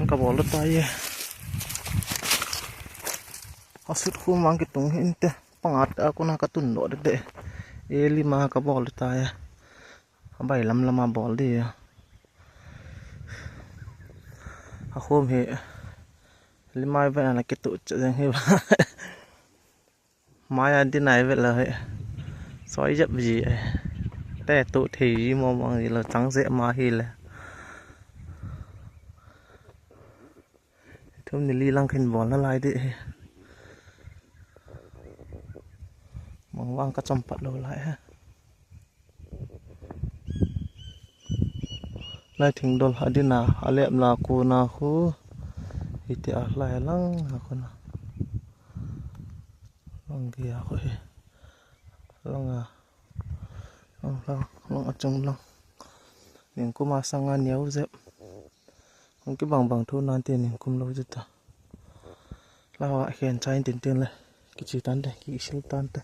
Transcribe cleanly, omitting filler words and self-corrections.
ka bola tayo asut ko mang kitong hinte pangat ako nakatundo de lima ka bola tayo abay lama bola di ako he lima ba na kitut jang he maya din nai vet la he soi jap jiแต่ตุถีมองนี่เราจังเสมาฮีแหละทุ่มนี่ลีลังขึ้นบอลละลายดิมองว่างก็จำปัดโลหลายฮะไล่ถึงโดนหาดินาอะไรมลากูนาคูอิติอาไล่ลังฮะคนลังเกียร์คุยลังlong acung long ning ku masangan yau zep ong ki bang thu nan tin ning kum lo juta lawa khen chain tin tin le ki chi tan de ki sil tan te